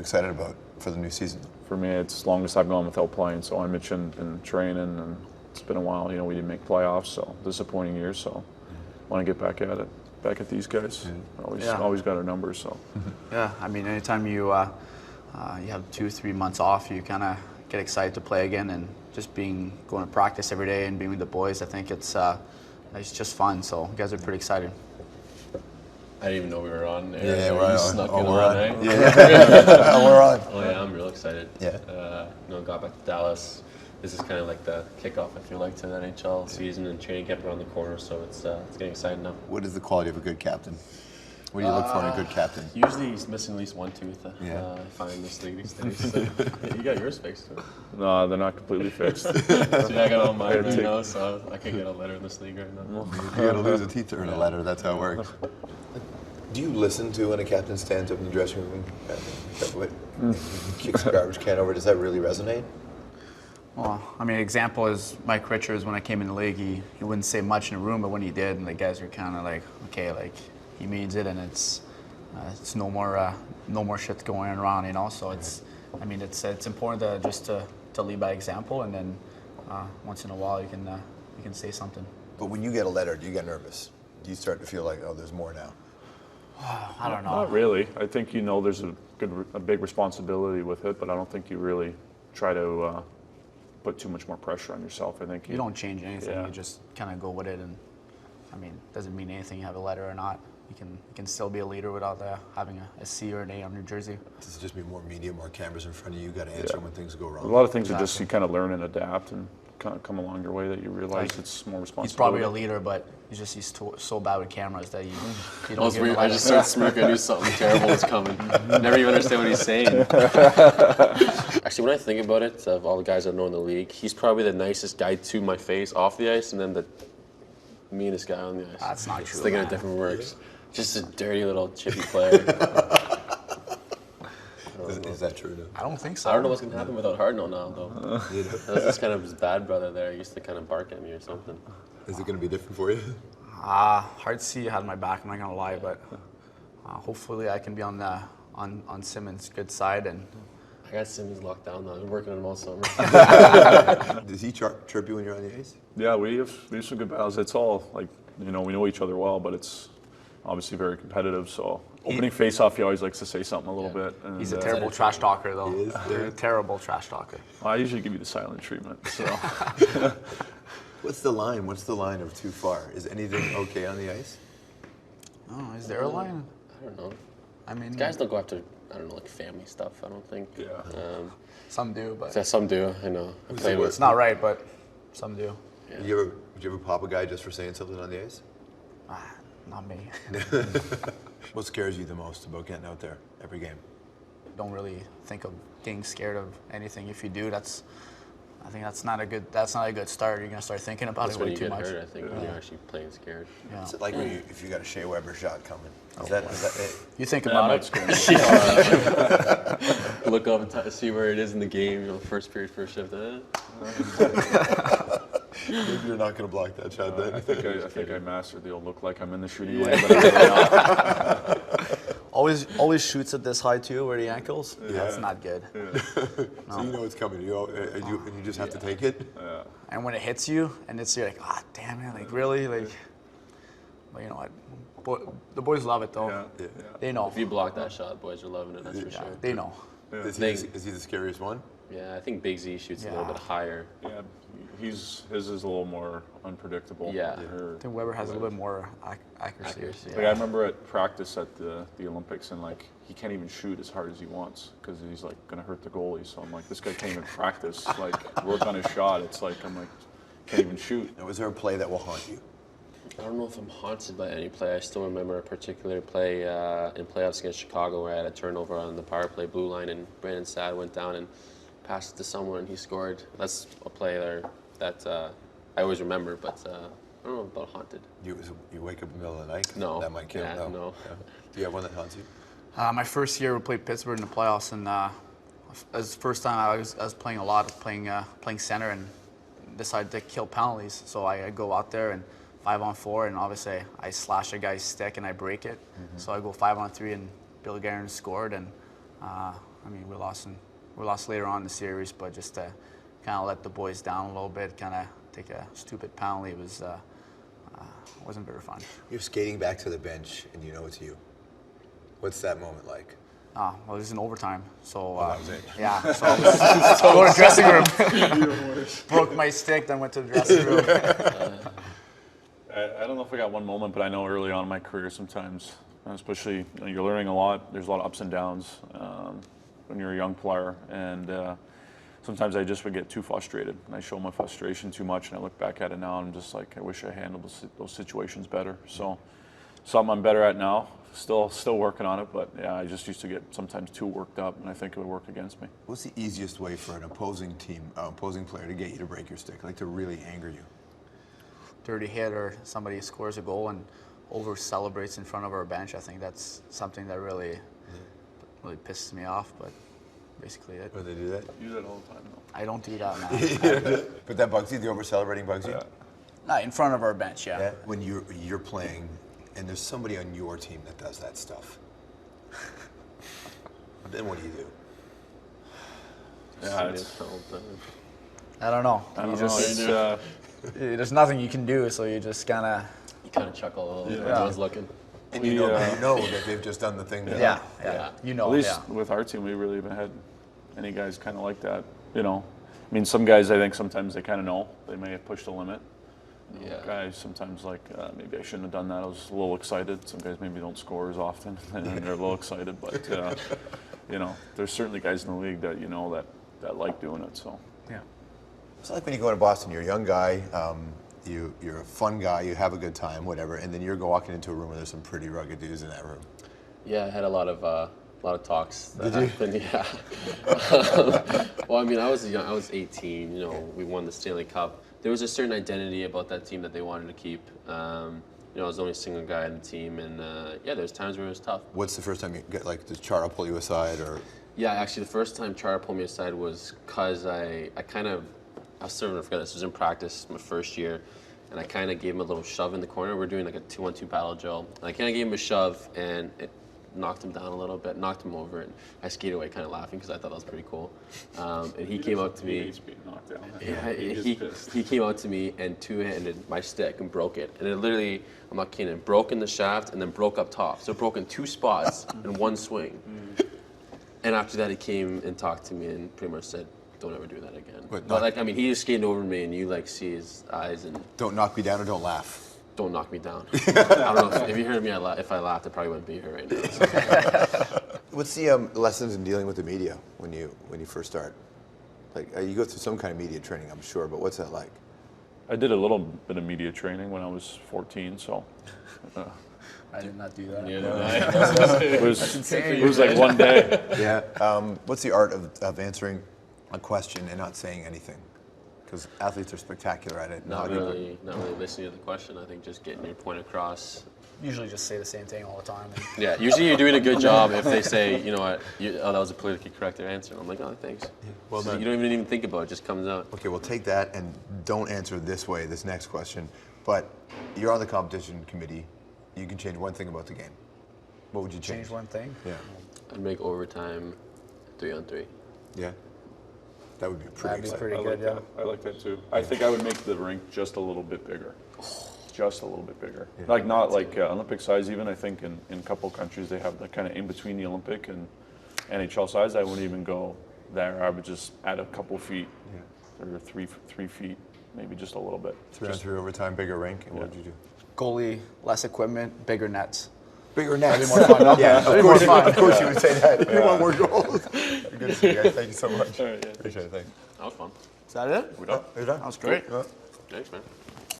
excited about for the new season? For me, it's the longest I've gone without playing, so I'm itching and training, and it's been a while. You know, we didn't make playoffs, so disappointing year. So want to get back at it, back at these guys. Always got our numbers. So yeah, I mean, anytime you you have 2-3 months off, you kind of get excited to play again, and just going to practice every day and being with the boys, I think it's just fun. So you guys are pretty excited. I didn't even know we were on. Yeah, we're on. Snuck in we're on. eh? Yeah, we're on. Oh yeah, I'm real excited. Yeah. Got back to Dallas. This is kind of like the kickoff, I feel like, to the NHL season, and training camp around the corner. So it's getting exciting now. What is the quality of a good captain? What do you look for in a good captain? Usually he's missing at least one tooth. I find in this league these days. You got yours fixed too. no, they're not completely fixed. See, I got all mine right now, so I can't get a letter in this league right now. You got to lose a teeth to earn a letter. That's how it works. Do you listen to when a captain stands up in the dressing room and kicks a garbage can over? Does that really resonate? Well, I mean, example is Mike Richards. When I came in the league, he wouldn't say much in the room, but when he did, and the guys were kind of like, okay, like he means it, and it's no more shit going around, you know. So it's important to lead by example, and then once in a while you can say something. But when you get a letter, do you get nervous? Do you start to feel like, oh, there's more now? I don't know. Not really. I think there's a big responsibility with it, but I don't think you really try to put too much more pressure on yourself. I think you don't change anything. Yeah. You just kind of go with it, and I mean, it doesn't mean anything. You have a letter or not. You can still be a leader without having a C or an A on your jersey. Does it just mean more media, more cameras in front of you? You got to answer when things go wrong. A lot of things are just you kind of learn and adapt and kind of come along your way that you realize it's more responsibility. He's probably a leader, but he's so bad with cameras that you don't get I just started smirking. I knew something terrible was coming. Never even understand what he's saying. Actually, when I think about it, of all the guys I know in the league, he's probably the nicest guy to my face off the ice, and then the meanest guy on the ice. That's not true. Just thinking of different words. Just a dirty little chippy player. Is that true? I don't think so. I don't know what's going to happen without Hardno now, though. That was just kind of his bad brother there. He used to kind of bark at me or something. Is it going to be different for you? Hard to see had my back, I'm not going to lie, but hopefully I can be on Simmons' good side. And I got Simmons locked down now. I've been working on him all summer. Does he chirp you when you're on the ice? Yeah, we have some good battles. It's all like, we know each other well, but it's obviously very competitive. So opening face-off, he always likes to say something a little bit. And, he's a terrible trash talker, though. He is? A terrible trash talker. I usually give you the silent treatment. So What's the line? What's the line of too far? Is anything okay on the ice? Oh, is there a line? I don't know. I mean, Guys don't go after, I don't know, like family stuff, I don't think. Yeah. Some do, but Yeah, some do, I know. I play with. it's not right, but some do. Yeah. Would you ever pop a guy just for saying something on the ice? Not me. What scares you the most about getting out there every game? Don't really think of getting scared of anything. If you do, I think that's not a good start. You're gonna start thinking about That's it when way you too get much. hurt, I think, when you're actually playing scared. Yeah. Is it like if you got a Shea Weber shot coming? Is that it? You think about it. Look up and see where it is in the game, first period, first shift. Maybe you're not going to block that shot then. I think I mastered the old look like I'm in the shooting lane, but I'm really not. Always shoots at this high too, where the ankles. Yeah. That's not good. So you know it's coming. And you just have to take it. And when it hits you, and you're like, damn it, like really, like. But you know what? The boys love it though. Yeah. They know. If you block that shot, boys are loving it, that's for sure. They know. Is he the scariest one? Yeah, I think Big Z shoots a little bit higher. Yeah, his is a little more unpredictable. Yeah. I think Weber has a little bit more accuracy. Like I remember at practice at the Olympics, and like he can't even shoot as hard as he wants because he's like gonna hurt the goalie. So I'm like, this guy can't even practice. Like work on his shot. It's like I'm like, can't even shoot. Now, is there a play that will haunt you? I don't know if I'm haunted by any play. I still remember a particular play in playoffs against Chicago where I had a turnover on the power play blue line, and Brandon Saad went down and passed it to someone and he scored. That's a play there that I always remember, but I don't know about haunted. You wake up in the middle of the night? No. That might kill. Yeah, no. Yeah. Do you have one that haunts you? My first year we played Pittsburgh in the playoffs, and as the first time I was playing a lot, playing center, and decided to kill penalties. So I go out there and 5-on-4, and obviously I slash a guy's stick and I break it. So I go 5-on-3, and Bill Guerin scored, and I mean, we lost later on in the series, but just to kind of let the boys down a little bit, kind of take a stupid penalty, it wasn't very fun. You're skating back to the bench, and you know it's you. What's that moment like? Well, it was in overtime, so that was it. yeah. So I was go to the dressing room, broke my stick, then went to the dressing room. I don't know if I got one moment, but I know early on in my career sometimes, especially you're learning a lot. There's a lot of ups and downs when you're a young player, and sometimes I just would get too frustrated, and I show my frustration too much. And I look back at it now, and I'm just like, I wish I handled those situations better. So, something I'm better at now. Still working on it, but yeah, I just used to get sometimes too worked up, and I think it would work against me. What's the easiest way for an opposing player to get you to break your stick, like to really anger you? Dirty hit or somebody scores a goal and over celebrates in front of our bench. I think that's something that really pisses me off. But basically, it. Or they do that? You do that all the time, though. I don't do that now. But that bugs you. The over celebrating bugs you. Yeah. Not in front of our bench, yeah. When you're playing, and there's somebody on your team that does that stuff. Then what do you do? Yeah, it's, I don't know. I don't know. There's nothing you can do, so you just kind of. You kind of chuckle a little bit. Yeah. I was looking. And you know that they've just done the thing. That Yeah. You know. At least with our team, we really haven't had any guys kind of like that. You know, I mean, some guys I think sometimes they kind of know they may have pushed the limit. You know, guys sometimes like maybe I shouldn't have done that. I was a little excited. Some guys maybe don't score as often, and they're a little excited. But you know, there's certainly guys in the league that that like doing it. So Yeah. It's like when you go to Boston, you're a young guy, you're a fun guy, you have a good time, whatever, and then you're walking into a room where there's some pretty rugged dudes in that room. Yeah, I had a lot of talks. That Did you? happened, yeah. Well, I mean, I was young. I was 18. You know, we won the Stanley Cup. There was a certain identity about that team that they wanted to keep. You know, I was the only single guy on the team, and yeah, there's times where it was tough. What's the first time you get, like, does Chara pull you aside, or? Yeah, actually, the first time Chara pulled me aside was because I was starting to forget this. It was in practice my first year, and I kind of gave him a little shove in the corner. We're doing like a 2-on-2 battle drill. And I kind of gave him a shove, and it knocked him down a little bit, knocked him over, and I skated away kind of laughing because I thought that was pretty cool. And he came up to me. knocked down. Yeah, he came out to me and two-handed my stick and broke it. And it literally, I'm not kidding, broke in the shaft and then broke up top. So it broke in 2 spots in one swing. And after that, he came and talked to me and pretty much said, don't ever do that again. But like, I mean, he just skated over me and you like see his eyes and Don't knock me down or don't laugh. don't knock me down. I don't know, if you heard me, if I laughed, I probably wouldn't be here right now. So. What's the lessons in dealing with the media when you first start? Like, you go through some kind of media training, I'm sure, but what's that like? I did a little bit of media training when I was 14, so. I did not do that. It was like one day. Yeah. What's the art of answering a question and not saying anything? Because athletes are spectacular at it. Not really listening to the question. I think just getting your point across. Usually just say the same thing all the time. Yeah, usually you're doing a good job if they say, you know what, that was a politically correct answer. I'm like, oh, thanks. Yeah, well so done. you don't even think about it, it just comes out. Okay, well, take that and don't answer this way, this next question. But you're on the competition committee. You can change one thing about the game. What would you change? Change one thing? Yeah. I'd make overtime 3-on-3. Yeah. That would be pretty exciting. pretty I good, like yeah. that. I like that too. I think I would make the rink just a little bit bigger. Just a little bit bigger. Yeah. Like not like Olympic size even. I think in a couple countries they have the kind of in between the Olympic and NHL size. I wouldn't even go there. I would just add a couple feet, or 3 feet, maybe just a little bit. 3-on-3 overtime, bigger rink. And what would you do? Goalie, less equipment, bigger nets. Bigger nets. More fun. Yeah, of course you would say that. You want more goals. Good to see you guys. Thank you so much. All right, yeah. Appreciate it. Thanks. That was fun. Is that it? We're done. You're done. That was great. Yeah. Thanks, man.